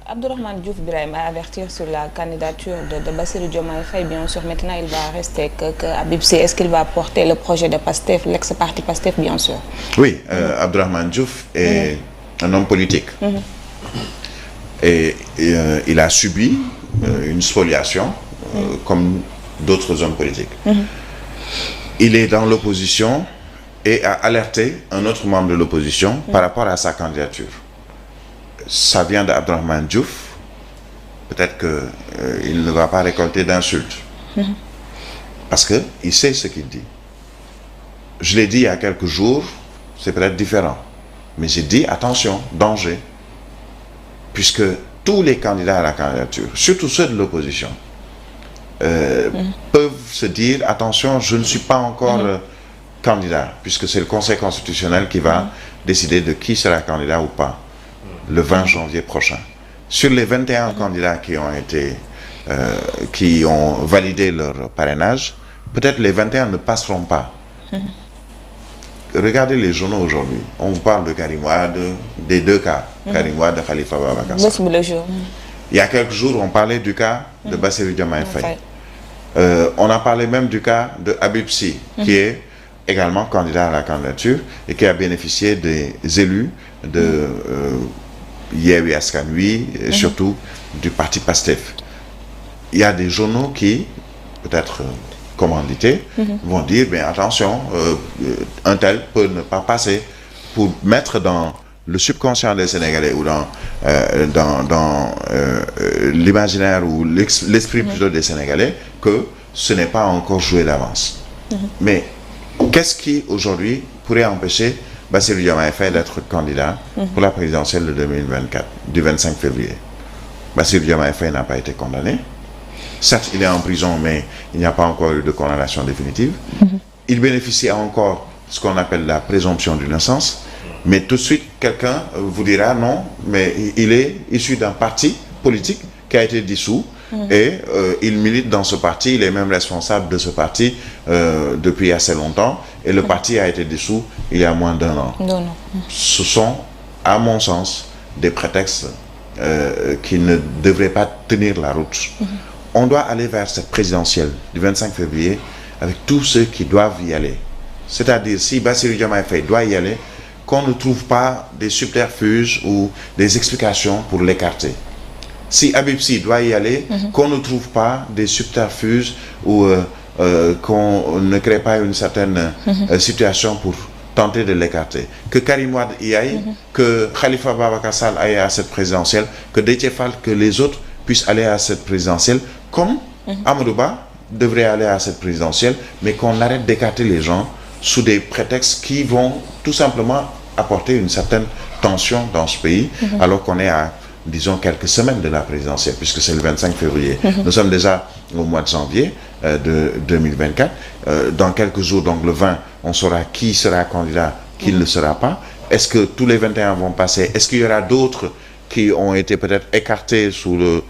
Abdourahmane Diouf Birahim a averti sur la candidature de Bassirou Diomaye Faye. Bien sûr, maintenant il va rester que Habib Sy. Est-ce qu'il va porter le projet de PASTEF, l'ex-parti PASTEF, bien sûr? Oui, Abdourahmane Diouf est un homme politique. Et il a subi une spoliation comme d'autres hommes politiques. Il est dans l'opposition et a alerté un autre membre de l'opposition par rapport à sa candidature. Ça vient d'Abdourahmane Diouf. Peut-être qu'il ne va pas récolter d'insultes. Parce qu'il sait ce qu'il dit. Je l'ai dit il y a quelques jours, c'est peut-être différent. Mais j'ai dit, attention, danger. Puisque tous les candidats à la candidature, surtout ceux de l'opposition, peuvent se dire, attention, je ne suis pas encore candidat, puisque c'est le Conseil constitutionnel qui va décider de qui sera candidat ou pas, le 20 janvier prochain. Sur les 21 candidats qui ont validé leur parrainage, peut-être les 21 ne passeront pas. Regardez les journaux aujourd'hui. On vous parle de Karim Wade, des deux cas, Karim Wade et Khalifa Ababacar Sall. Il y a quelques jours, on parlait du cas de Bassirou Diomaye Faye. On a parlé même du cas de Habib Sy, qui est également candidat à la candidature et qui a bénéficié des élus de Yewwi Askan Wi et surtout du parti PASTEF. Il y a des journaux qui, peut-être commandités, vont dire, mais attention, un tel peut ne pas passer, pour mettre dans le subconscient des Sénégalais ou dans l'imaginaire ou l'esprit plutôt des Sénégalais que ce n'est pas encore joué d'avance. Mais qu'est-ce qui aujourd'hui pourrait empêcher Bassirou Diomaye Faye d'être candidat pour la présidentielle de 2024, du 25 février? Bassirou Diomaye Faye n'a pas été condamné. Certes, il est en prison, mais il n'y a pas encore eu de condamnation définitive. Il bénéficie encore de ce qu'on appelle la présomption d'innocence. Mais tout de suite, quelqu'un vous dira non, mais il est issu d'un parti politique qui a été dissous et il milite dans ce parti, il est même responsable de ce parti depuis assez longtemps et le parti a été dissous il y a moins d'1 an. Ce sont, à mon sens, des prétextes qui ne devraient pas tenir la route. On doit aller vers cette présidentielle du 25 février avec tous ceux qui doivent y aller. C'est-à-dire, si Bassirou Diomaye Faye doit y aller, qu'on ne trouve pas des subterfuges ou des explications pour l'écarter. Si Habib Sy doit y aller, qu'on ne trouve pas des subterfuges ou qu'on ne crée pas une certaine situation pour tenter de l'écarter. Que Karim Wade y aille, que Khalifa Ababacar Sall aille à cette présidentielle, que Déthié Fall, que les autres puissent aller à cette présidentielle, comme Amadou Ba devrait aller à cette présidentielle, mais qu'on arrête d'écarter les gens sous des prétextes qui vont tout simplement apporter une certaine tension dans ce pays, alors qu'on est à, disons, quelques semaines de la présidentielle, puisque c'est le 25 février. Nous sommes déjà au mois de janvier de 2024. Dans quelques jours, donc le 20, on saura qui sera candidat, qui ne le sera pas. Est-ce que tous les 21 vont passer? Est-ce qu'il y aura d'autres qui ont été peut-être écartés sous le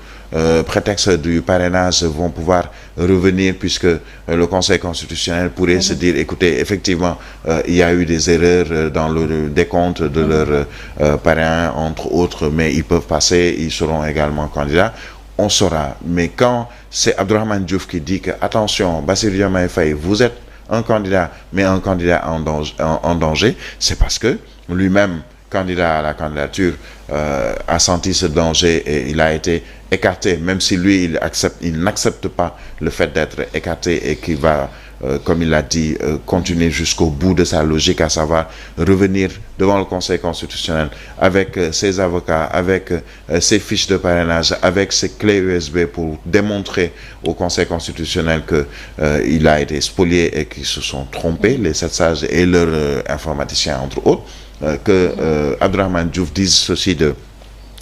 prétexte du parrainage vont pouvoir revenir, puisque le Conseil constitutionnel pourrait se dire, écoutez, effectivement, il y a eu des erreurs dans le décompte de leurs parrains, entre autres, mais ils peuvent passer, ils seront également candidats. On saura. Mais quand c'est Abdourahmane Diouf qui dit que, attention, Bassirou Diomaye Faye, vous êtes un candidat, mais un candidat en danger, c'est parce que lui-même, candidat à la candidature, a senti ce danger et il a été écarté, même si lui il n'accepte pas le fait d'être écarté et qu'il va, comme il l'a dit, continuer jusqu'au bout de sa logique, à savoir revenir devant le Conseil constitutionnel avec ses avocats, avec ses fiches de parrainage, avec ses clés USB pour démontrer au Conseil constitutionnel que il a été spolié et qu'ils se sont trompés, les 7 sages et leurs informaticiens entre autres. Que Abdourahmane Diouf dise ceci de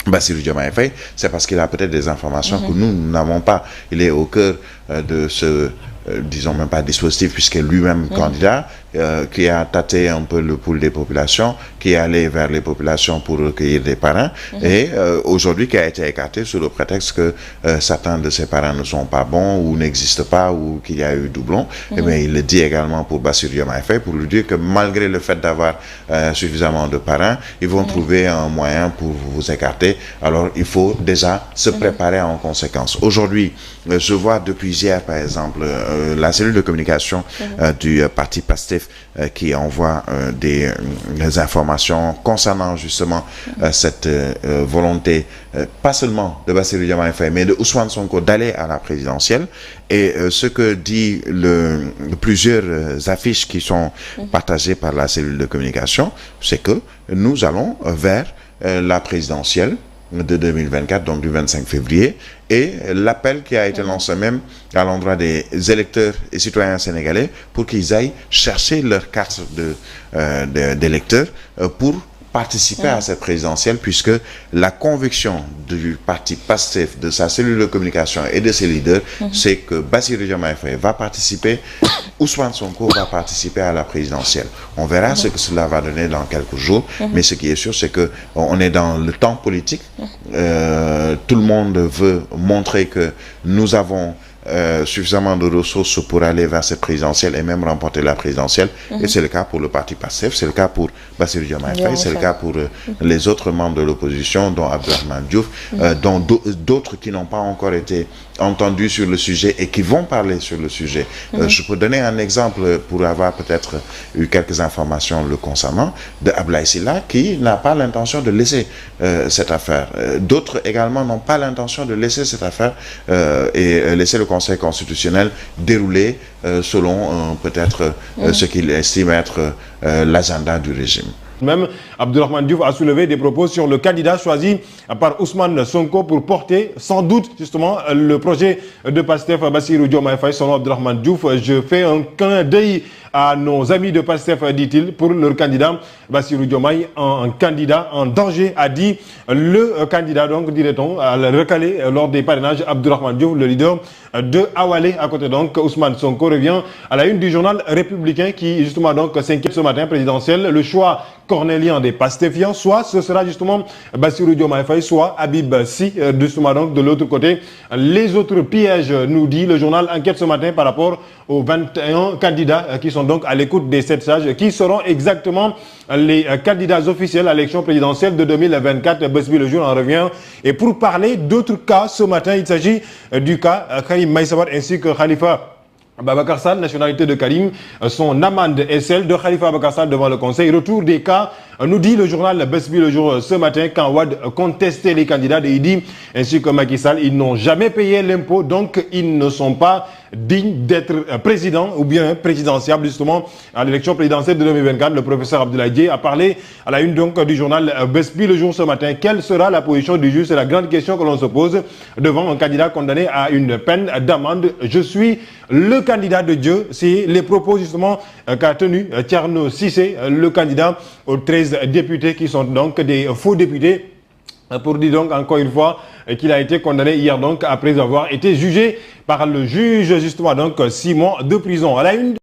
Bassirou Diomaye Faye, c'est parce qu'il a peut-être des informations que nous n'avons pas. Il est au cœur de ce disons même pas dispositif, puisque lui-même candidat, qui a tâté un peu le pouls des populations, qui est allé vers les populations pour recueillir des parrains, et aujourd'hui qui a été écarté sous le prétexte que certains de ces parrains ne sont pas bons ou n'existent pas ou qu'il y a eu doublon. Et bien il le dit également pour Bassirou Diomaye Faye, pour lui dire que malgré le fait d'avoir suffisamment de parrains, ils vont trouver un moyen pour vous écarter. Alors il faut déjà se préparer en conséquence. Aujourd'hui, je vois depuis hier par exemple la cellule de communication du parti PASTEF qui envoie des informations concernant justement cette volonté pas seulement de Bassirou Diomaye Faye mais de Ousmane Sonko d'aller à la présidentielle. Et ce que dit plusieurs affiches qui sont partagées par la cellule de communication, c'est que nous allons vers la présidentielle de 2024, donc du 25 février, et l'appel qui a été lancé même à l'endroit des électeurs et citoyens sénégalais pour qu'ils aillent chercher leur carte d'électeur pour participer à cette présidentielle, puisque la conviction du parti PASTEF, de sa cellule de communication et de ses leaders, c'est que Bassirou Diomaye Faye va participer, Ousmane Sonko va participer à la présidentielle. On verra ce que cela va donner dans quelques jours, mais ce qui est sûr, c'est que on est dans le temps politique. Tout le monde veut montrer que nous avons suffisamment de ressources pour aller vers cette présidentielle et même remporter la présidentielle. Et c'est le cas pour le parti PASTEF, c'est le cas pour Bassirou Diomaye Faye, c'est le cas pour les autres membres de l'opposition, dont Abdourahmane Diouf, dont d'autres qui n'ont pas encore été entendus sur le sujet et qui vont parler sur le sujet. Je peux donner un exemple pour avoir peut-être eu quelques informations le concernant, de Ablaye Sylla, qui n'a pas l'intention de laisser cette affaire. D'autres également n'ont pas l'intention de laisser cette affaire et laisser le Conseil constitutionnel dérouler selon peut-être ce qu'il estime être l'agenda du régime. Même Abdourahmane Diouf a soulevé des propos sur le candidat choisi par Ousmane Sonko pour porter sans doute justement le projet de PASTEF Bassirou Diomaye Faye. Selon Abdourahmane Diouf, je fais un clin d'œil à nos amis de PASTEF, dit-il, pour leur candidat Bassirou Diomaye, un candidat en danger, a dit le candidat, donc dirait-on, à le recaler lors des parrainages. Abdourahmane Diouf, le leader de Awalé, à côté donc Ousmane Sonko, revient à la une du journal Républicain qui justement donc s'inquiète ce matin présidentiel. Le choix cornélien des Pastefiens, soit ce sera justement Bassirou Diomaye Faye, soit Habib Sy, justement donc de l'autre côté. Les autres pièges, nous dit le journal Enquête ce matin par rapport aux 21 candidats qui sont donc à l'écoute des 7 sages, qui seront exactement les candidats officiels à l'élection présidentielle de 2024. Besbi le jour en revient. Et pour parler d'autres cas, ce matin, il s'agit du cas Karim Meïssa Wade ainsi que Khalifa Ababacar Sall, nationalité de Karim, son amende est celle de Khalifa Ababacar Sall devant le Conseil. Retour des cas, nous dit le journal Besbi le jour ce matin, quand Wade contestait les candidats de Idi ainsi que Macky Sall, ils n'ont jamais payé l'impôt, donc ils ne sont pas dignes d'être président ou bien présidentiable justement à l'élection présidentielle de 2024. Le professeur Abdoulaye Dièye a parlé à la une donc du journal Besbi le jour ce matin. Quelle sera la position du juge? C'est la grande question que l'on se pose devant un candidat condamné à une peine d'amende. Je suis le candidat de Dieu. C'est les propos justement qu'a tenu Thierno Cissé, le candidat aux 13 députés qui sont donc des faux députés, pour dire donc encore une fois qu'il a été condamné hier donc après avoir été jugé par le juge justement donc 6 mois de prison. À la une